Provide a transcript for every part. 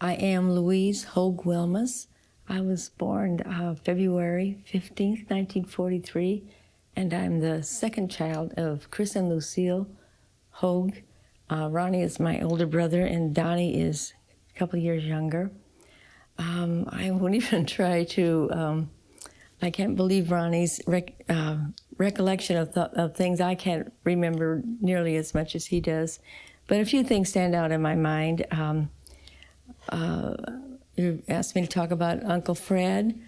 I am Louise Hogh. I was born February 15th, 1943, and I'm the second child of Chris and Lucille Hogh. Ronnie is my older brother, and Donnie is a couple years younger. I won't even try to, I can't believe Ronnie's recollection of things. I can't remember nearly as much as he does, but a few things stand out in my mind. You asked me to talk about Uncle Fred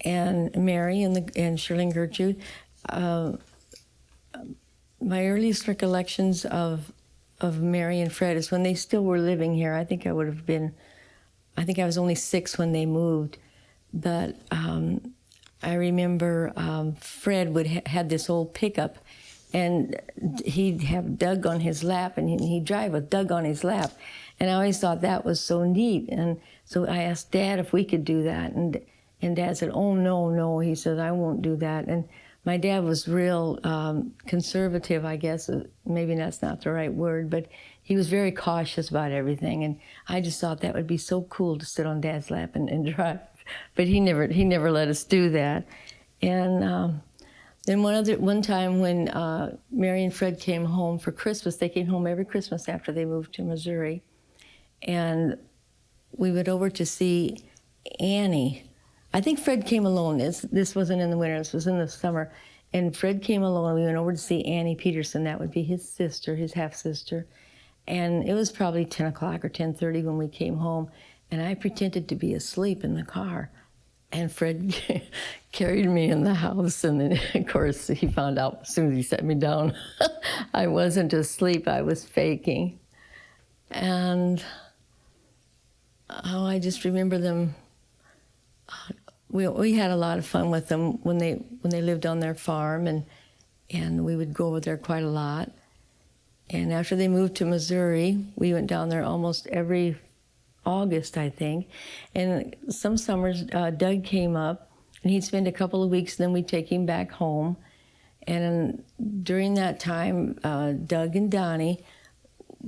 and Mary and Shirley and Gertrude. My earliest recollections of Mary and Fred is when they still were living here. I think I was only 6 when they moved, but I remember Fred had this old pickup, and he'd have Doug on his lap, and he'd drive with Doug on his lap. And I always thought that was so neat. And so I asked Dad if we could do that. And Dad said, oh, no. He said, I won't do that. And my dad was real conservative, I guess. Maybe that's not the right word, but he was very cautious about everything. And I just thought that would be so cool to sit on Dad's lap and drive. But he never let us do that. And then one time when Mary and Fred came home for Christmas, they came home every Christmas after they moved to Missouri. And we went over to see Annie. I think Fred came alone. This wasn't in the winter, this was in the summer. And Fred came alone. We went over to see Annie Peterson. That would be his sister, his half-sister. And it was probably 10 o'clock or 10:30 when we came home. And I pretended to be asleep in the car. And Fred carried me in the house. And then, of course, he found out as soon as he set me down, I wasn't asleep, I was faking. And I just remember them. We had a lot of fun with them when they lived on their farm, and we would go over there quite a lot. And after they moved to Missouri, we went down there almost every August, I think. And some summers, Doug came up, and he'd spend a couple of weeks, and then we'd take him back home. And during that time, Doug and Donnie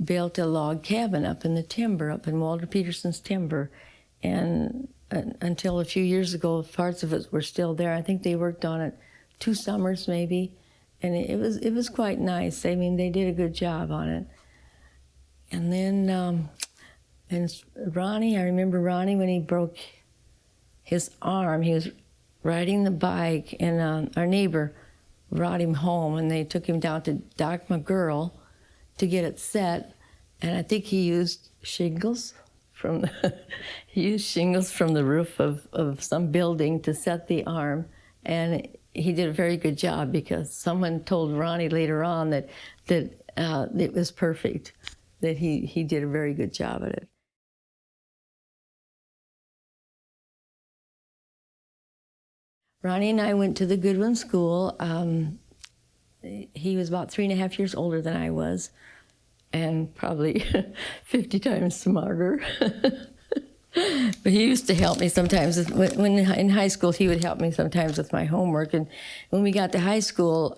built a log cabin up in the timber, up in Walter Peterson's timber. And until a few years ago, parts of it were still there. I think they worked on it 2 summers maybe. And it was quite nice. I mean, they did a good job on it. And then, and Ronnie, I remember Ronnie when he broke his arm. He was riding the bike, and our neighbor brought him home, and they took him down to Doc McGurl to get it set. And I think he used shingles from the roof of some building to set the arm. And he did a very good job, because someone told Ronnie later on that it was perfect, that he did a very good job at it. Ronnie and I went to the Goodwin school. He was about 3.5 years older than I was, and probably 50 times smarter. But he used to help me sometimes. When in high school, he would help me sometimes with my homework. And when we got to high school,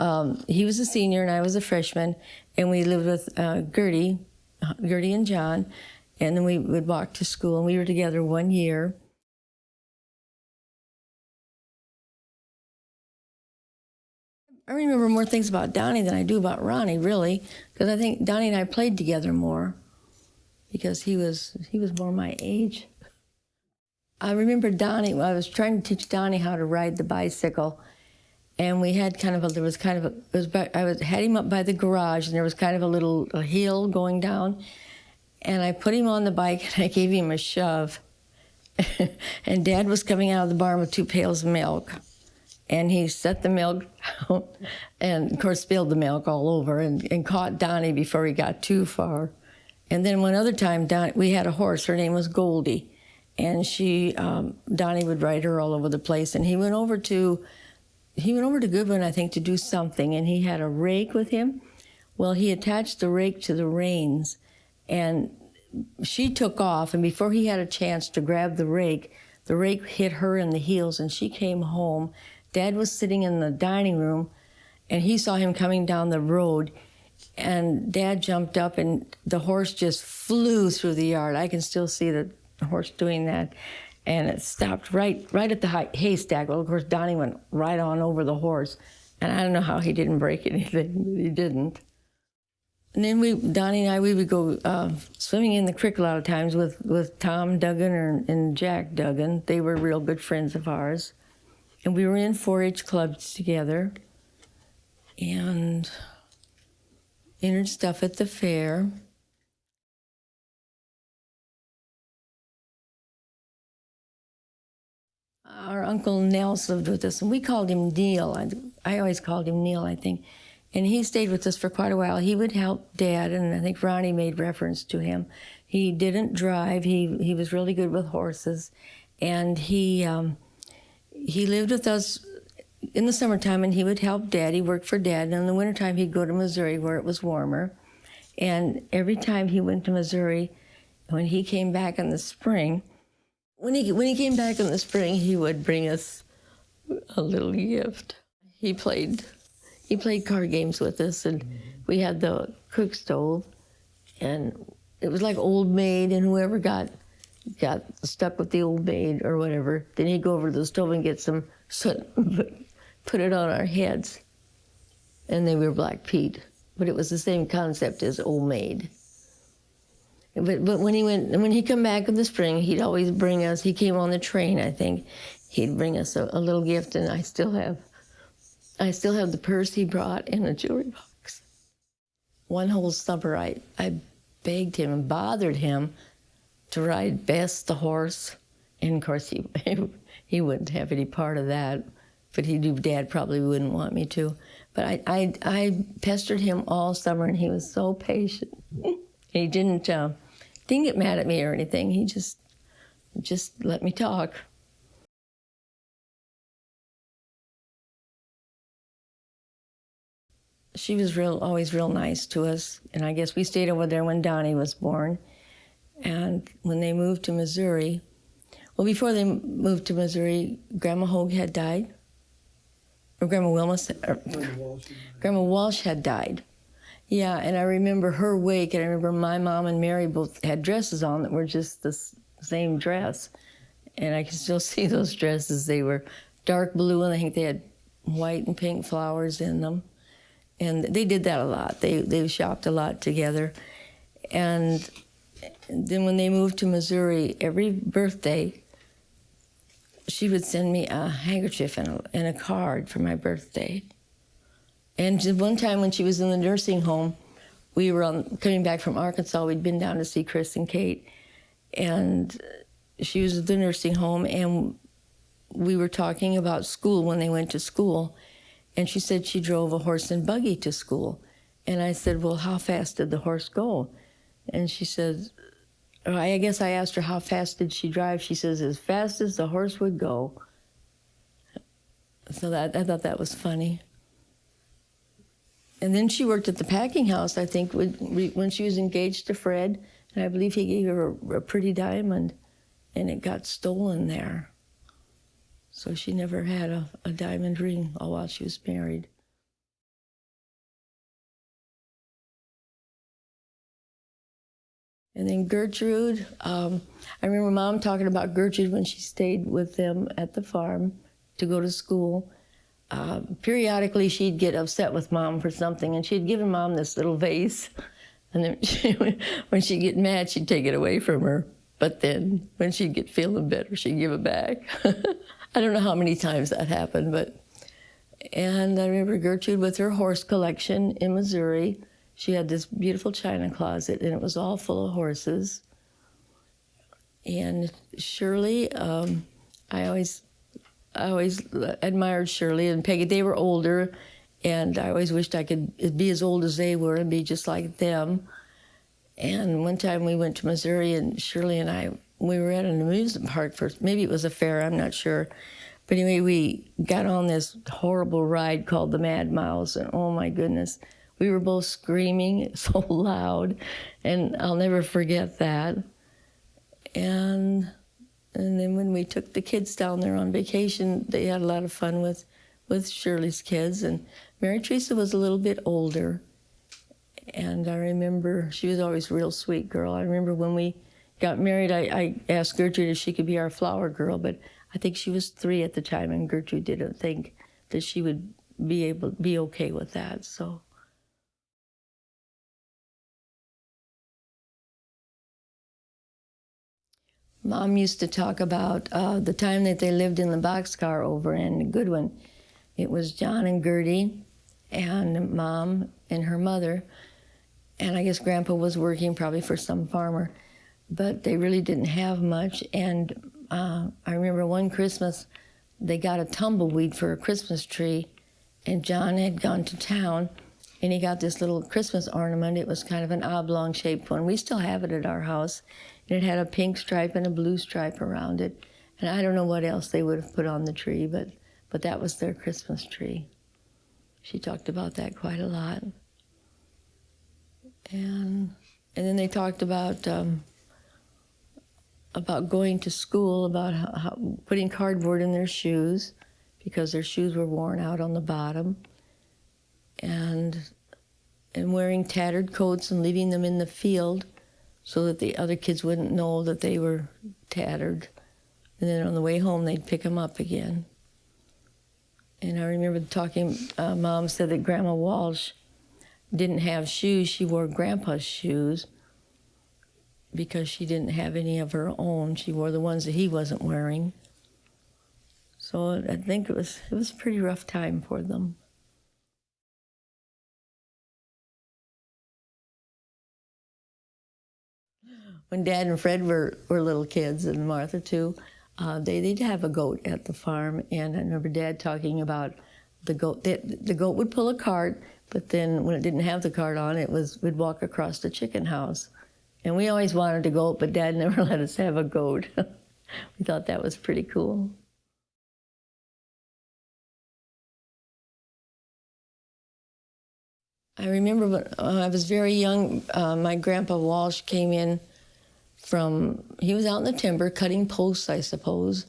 he was a senior and I was a freshman, and we lived with Gerty and John, and then we would walk to school, and we were together 1 year. I remember more things about Donnie than I do about Ronnie, really, because I think Donnie and I played together more, because he was more my age. I remember Donnie. I was trying to teach Donnie how to ride the bicycle, and we had I had him up by the garage, and there was kind of a hill going down, and I put him on the bike and I gave him a shove, and Dad was coming out of the barn with 2 pails of milk. And he set the milk out and, of course, spilled the milk all over and caught Donnie before he got too far. And then one other time, we had a horse. Her name was Goldie. And Donnie would ride her all over the place. And he went over to Goodwin, I think, to do something. And he had a rake with him. Well, he attached the rake to the reins. And she took off. And before he had a chance to grab the rake hit her in the heels. And she came home. Dad was sitting in the dining room, and he saw him coming down the road, and Dad jumped up, and the horse just flew through the yard. I can still see the horse doing that, and it stopped right at the haystack. Well, of course, Donnie went right on over the horse, and I don't know how he didn't break anything, but he didn't. And then Donnie and I, we would go swimming in the creek a lot of times with Tom Duggan and Jack Duggan. They were real good friends of ours. And we were in 4-H clubs together and entered stuff at the fair. Our Uncle Nels lived with us, and we called him Neil. I always called him Neil, I think. And he stayed with us for quite a while. He would help Dad, and I think Ronnie made reference to him. He didn't drive. He was really good with horses. And he lived with us in the summertime, and he would help Dad. He worked for Dad. And in the wintertime, he'd go to Missouri where it was warmer. And every time he went to Missouri, when he came back in the spring, when he came back in the spring, he would bring us a little gift. He played card games with us, and we had the cook stove, and it was like Old Maid, and whoever got stuck with the Old Maid or whatever, then he'd go over to the stove and get some soot, put it on our heads, and they were Black Pete. But it was the same concept as Old Maid. But when he come back in the spring, he'd always bring us. He came on the train, I think. He'd bring us a little gift, and I still have the purse he brought and a jewelry box. One whole summer, I begged him and bothered him to ride Bess the horse, and of course he wouldn't have any part of that, but he knew Dad probably wouldn't want me to. But I pestered him all summer, and he was so patient. He didn't get mad at me or anything. He just let me talk. She was always real nice to us, and I guess we stayed over there when Donnie was born. And when they moved to Missouri, well, before they moved to Missouri, Grandma Hogh had died, or Grandma Walsh had died. Yeah, and I remember her wake, and I remember my mom and Mary both had dresses on that were just the same dress. And I can still see those dresses. They were dark blue, and I think they had white and pink flowers in them. And they did that a lot. They shopped a lot together. And then when they moved to Missouri, every birthday, she would send me a handkerchief and a card for my birthday. And just one time when she was in the nursing home, we were coming back from Arkansas. We'd been down to see Chris and Kate. And she was at the nursing home, and we were talking about school when they went to school. And she said she drove a horse and buggy to school. And I said, well, how fast did the horse go? And she said, I guess I asked her how fast did she drive. She says, as fast as the horse would go. So I thought that was funny. And then she worked at the packing house, I think, when she was engaged to Fred. And I believe he gave her a pretty diamond, and it got stolen there. So she never had a diamond ring all while she was married. And then Gertrude, I remember Mom talking about Gertrude when she stayed with them at the farm to go to school. Periodically, she'd get upset with Mom for something, and she'd given Mom this little vase. And then when she'd get mad, she'd take it away from her. But then when she'd get feeling better, she'd give it back. I don't know how many times that happened, and I remember Gertrude with her horse collection in Missouri. She had this beautiful china closet, and it was all full of horses. And Shirley, I always admired Shirley and Peggy. They were older, and I always wished I could be as old as they were and be just like them. And one time we went to Missouri, and Shirley and I, we were at an amusement park maybe it was a fair, I'm not sure. But anyway, we got on this horrible ride called the Mad Mouse, and oh my goodness, we were both screaming so loud, and I'll never forget that. And then when we took the kids down there on vacation, they had a lot of fun with Shirley's kids, and Mary Teresa was a little bit older. And I remember she was always a real sweet girl. I remember when we got married, I asked Gertrude if she could be our flower girl, but I think she was 3 at the time, and Gertrude didn't think that she would be okay with that. So. Mom used to talk about the time that they lived in the boxcar over in Goodwin. It was John and Gerty and Mom and her mother, and I guess Grandpa was working probably for some farmer, but they really didn't have much. And I remember one Christmas, they got a tumbleweed for a Christmas tree, and John had gone to town, and he got this little Christmas ornament. It was kind of an oblong-shaped one. We still have it at our house. And it had a pink stripe and a blue stripe around it. And I don't know what else they would have put on the tree, but that was their Christmas tree. She talked about that quite a lot. And then they talked about going to school, about how putting cardboard in their shoes because their shoes were worn out on the bottom, and wearing tattered coats and leaving them in the field so that the other kids wouldn't know that they were tattered. And then on the way home, they'd pick them up again. And I remember talking, Mom said that Grandma Walsh didn't have shoes. She wore Grandpa's shoes because she didn't have any of her own. She wore the ones that he wasn't wearing. So I think it was a pretty rough time for them. When Dad and Fred were little kids, and Martha too, they'd have a goat at the farm, and I remember Dad talking about the goat. The goat would pull a cart, but then when it didn't have the cart on, we'd walk across the chicken house. And we always wanted a goat, but Dad never let us have a goat. We thought that was pretty cool. I remember when I was very young, my Grandpa Walsh came in he was out in the timber cutting posts, I suppose,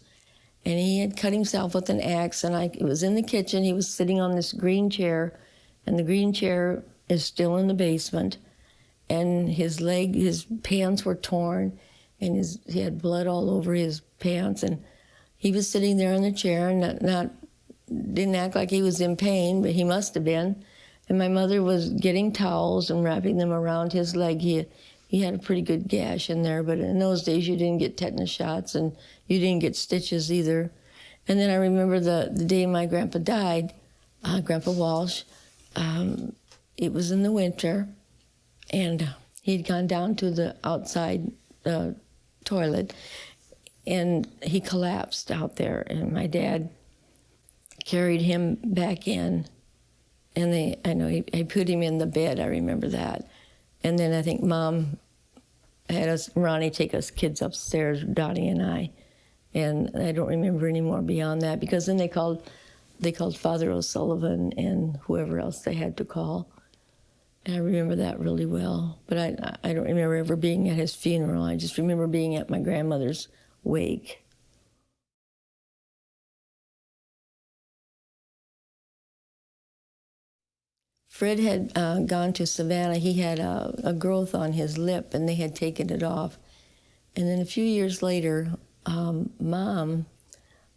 and he had cut himself with an axe, and it was in the kitchen. He was sitting on this green chair, and the green chair is still in the basement, and his pants were torn, and he had blood all over his pants, and he was sitting there in the chair and didn't act like he was in pain, but he must have been. And my mother was getting towels and wrapping them around his leg. He had a pretty good gash in there, but in those days you didn't get tetanus shots and you didn't get stitches either. And then I remember the day my grandpa died, Grandpa Walsh. It was in the winter, and he'd gone down to the outside toilet, and he collapsed out there, and my dad carried him back in, and he put him in the bed, I remember that. And then I think Mom had Ronnie take us kids upstairs, Donnie and I, and I don't remember any more beyond that, because then they called Father O'Sullivan and whoever else they had to call. And I remember that really well, but I don't remember ever being at his funeral. I just remember being at my grandmother's wake. Fred had gone to Savannah. He had a growth on his lip, and they had taken it off. And then a few years later, Mom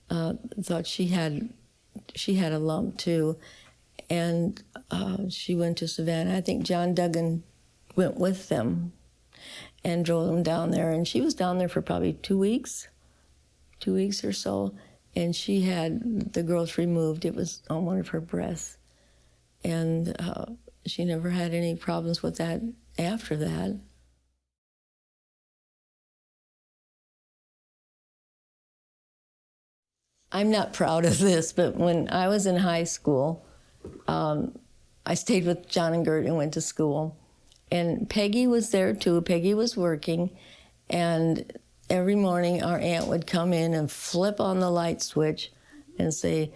thought she had a lump too, and she went to Savannah. I think John Duggan went with them and drove them down there. And she was down there for probably 2 weeks or so, and she had the growth removed. It was on one of her breasts. And she never had any problems with that after that. I'm not proud of this, but when I was in high school, I stayed with John and Gert and went to school. And Peggy was there too. Peggy was working, and every morning our aunt would come in and flip on the light switch and say,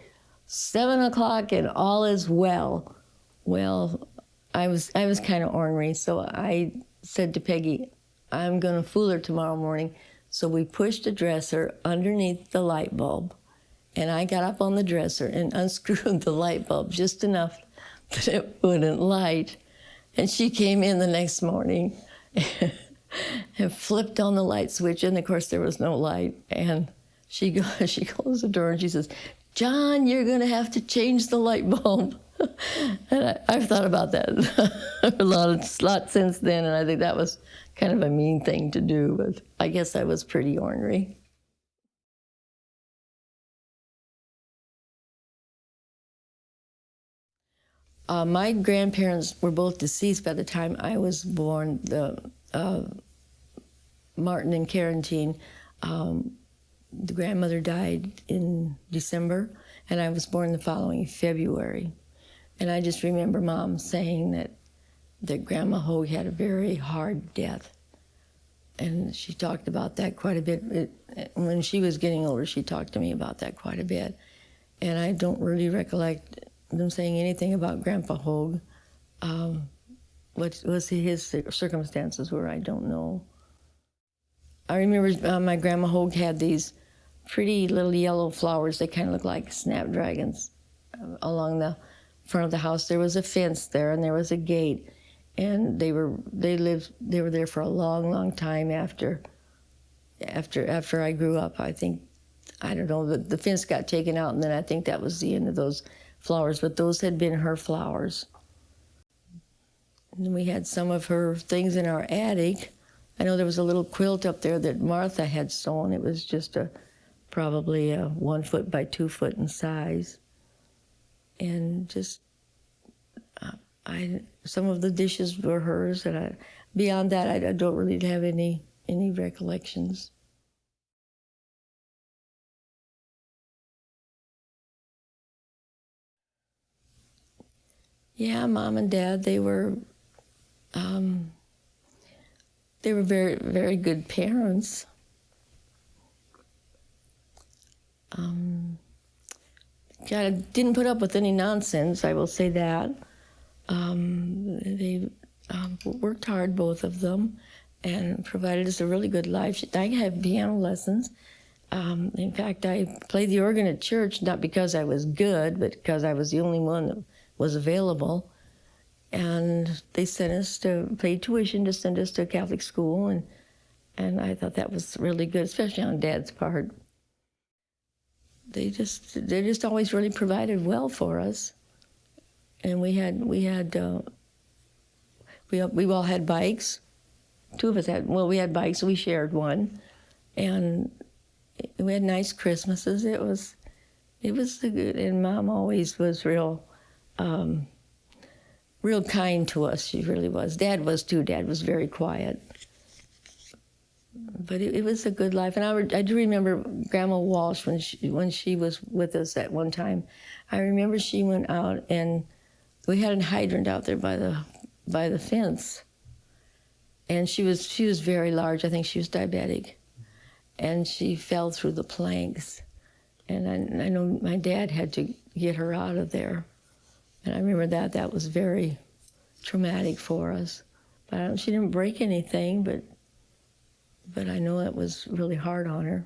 7 o'clock and all is well. Well, I was kind of ornery, so I said to Peggy, I'm going to fool her tomorrow morning. So we pushed a dresser underneath the light bulb, and I got up on the dresser and unscrewed the light bulb just enough that it wouldn't light. And she came in the next morning, and flipped on the light switch, and of course there was no light. And she closed the door and she says, "John, you're going to have to change the light bulb." And I've thought about that a lot since then, and I think that was kind of a mean thing to do, but I guess I was pretty ornery. My grandparents were both deceased by the time I was born. Martin and Karentine. The grandmother died in December, and I was born the following February. And I just remember Mom saying that Grandma Hogh had a very hard death. And she talked about that quite a bit. When she was getting older, she talked to me about that quite a bit. And I don't really recollect them saying anything about Grandpa Hogh. What was his circumstances were, I don't know. I remember my Grandma Hogh had these pretty little yellow flowers. They kind of look like snapdragons along the front of the house. There was a fence there, and there was a gate, and they were there for a long, long time after I grew up. I think, I don't know, the fence got taken out, and then I think that was the end of those flowers, but those had been her flowers. And we had some of her things in our attic. I know there was a little quilt up there that Martha had sewn. It was just probably 1 foot by 2 foot in size. And just, some of the dishes were hers, and beyond that, I don't really have any recollections. Yeah, Mom and Dad, they were very, very good parents. I didn't put up with any nonsense, I will say that. They worked hard, both of them, and provided us a really good life. I had piano lessons. In fact, I played the organ at church, not because I was good, but because I was the only one that was available. And they sent us to pay tuition to send us to a Catholic school, and I thought that was really good, especially on Dad's part. They just always really provided well for us. And we all had bikes. Two of us we had bikes, so we shared one. And we had nice Christmases. It was good, and Mom always was real kind to us. She really was. Dad was too. Dad was very quiet. But it was a good life. And I do remember Grandma Walsh when she was with us at one time. I remember she went out, and we had a hydrant out there by the fence. And she was very large. I think she was diabetic. And she fell through the planks. And I know my dad had to get her out of there. And I remember that was very traumatic for us. But she didn't break anything, but I know it was really hard on her.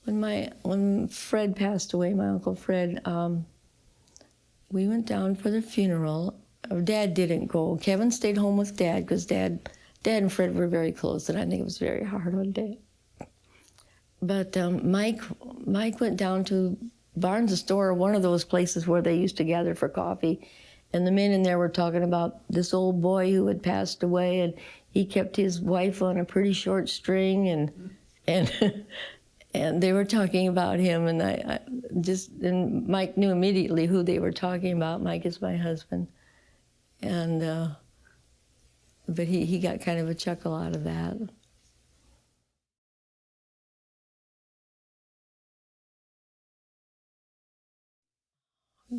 When Fred passed away, my Uncle Fred, we went down for the funeral. Dad didn't go. Kevin stayed home with Dad because Dad and Fred were very close, and I think it was very hard on Dad. But Mike went down to Barnes' store, one of those places where they used to gather for coffee, and the men in there were talking about this old boy who had passed away, and he kept his wife on a pretty short string, and and they were talking about him, and and Mike knew immediately who they were talking about. Mike is my husband, and but he got kind of a chuckle out of that.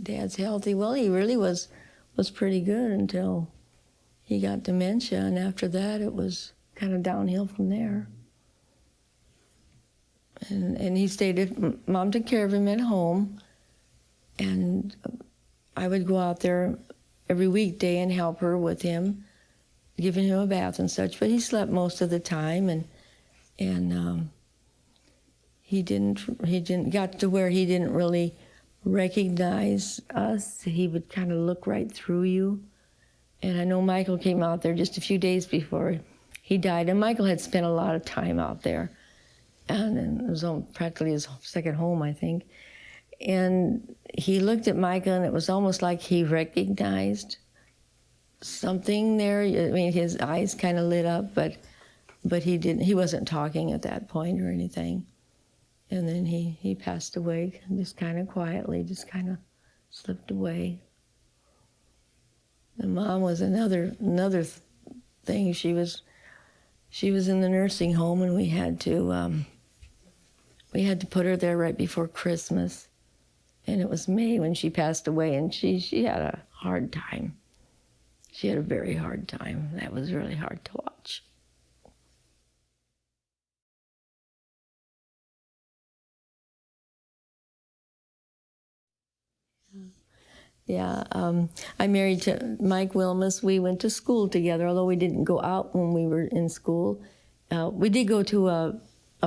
Dad's healthy. Well, he really was pretty good until he got dementia, and after that it was kind of downhill from there. And he stayed Mom took care of him at home, and I would go out there every weekday and help her with him, giving him a bath and such, but he slept most of the time, and he didn't got to where he didn't really recognize us. He would kind of look right through you. And I know Michael came out there just a few days before he died, and Michael had spent a lot of time out there, and it was practically his second home, I think. And he looked at Michael, and it was almost like he recognized something there. I mean, his eyes kind of lit up, but he didn't. He wasn't talking at that point or anything. And then he passed away, just kind of quietly, just kind of slipped away. And Mom was another thing. She was in the nursing home, and we had to put her there right before Christmas. And it was May when she passed away, and she had a hard time. She had a very hard time. That was really hard to watch. Yeah, I'm married to Mike Wilmus. We went to school together, although we didn't go out when we were in school. We did go to a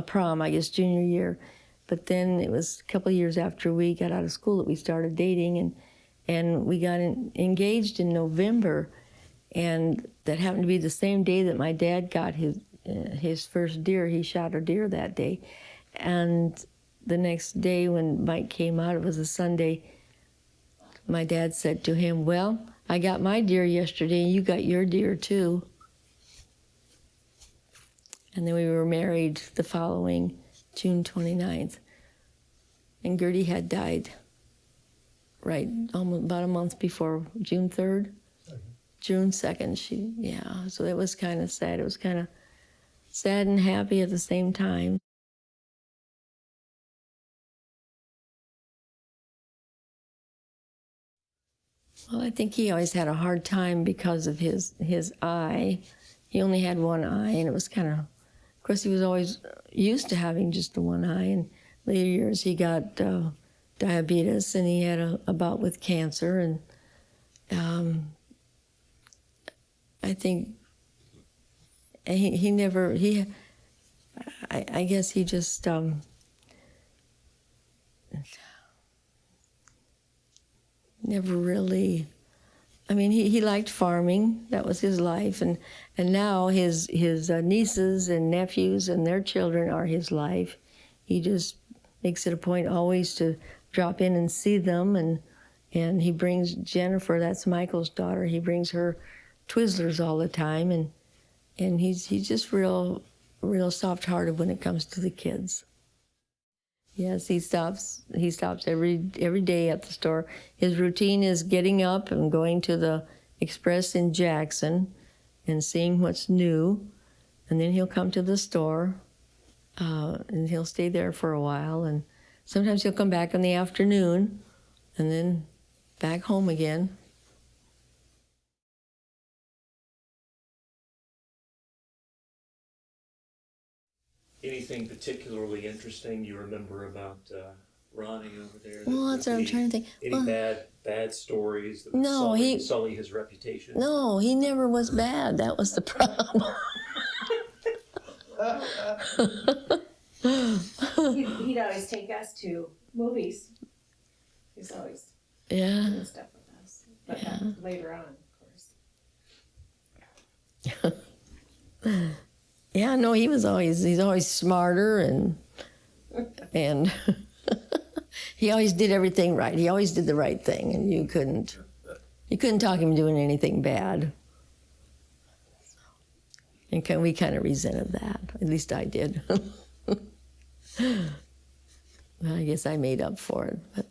prom, I guess, junior year, but then it was a couple of years after we got out of school that we started dating, and we got engaged in November, and that happened to be the same day that my dad got his first deer. He shot a deer that day, and the next day when Mike came out, it was a Sunday. My dad said to him, "Well, I got my deer yesterday, and you got your deer too." And then we were married the following June 29th. And Gerty had died right almost about a month before, June 3rd? June 2nd, so it was kind of sad. It was kind of sad and happy at the same time. Well, I think he always had a hard time because of his eye. He only had one eye, and it was kind of course, he was always used to having just the one eye. And later years, he got diabetes, and he had a bout with cancer. And I think I guess he just never really, I mean, he liked farming. That was his life. And now his nieces and nephews and their children are his life. He just makes it a point always to drop in and see them. And he brings Jennifer, that's Michael's daughter, he brings her Twizzlers all the time. And he's just real soft-hearted when it comes to the kids. Yes, he stops every day at the store. His routine is getting up and going to the Express in Jackson and seeing what's new, and then he'll come to the store, and he'll stay there for a while, and sometimes he'll come back in the afternoon, and then back home again. Anything particularly interesting you remember about Ronnie over there? Well, that's what I'm trying to think. Any bad stories that would sully his reputation? No, he never was bad. That was the problem. He'd always take us to movies. He's always doing stuff with us. But later on, of course. Yeah, no, he's always smarter and he always did everything right. He always did the right thing, and you couldn't talk him doing anything bad. And we kind of resented that. At least I did. Well, I guess I made up for it. But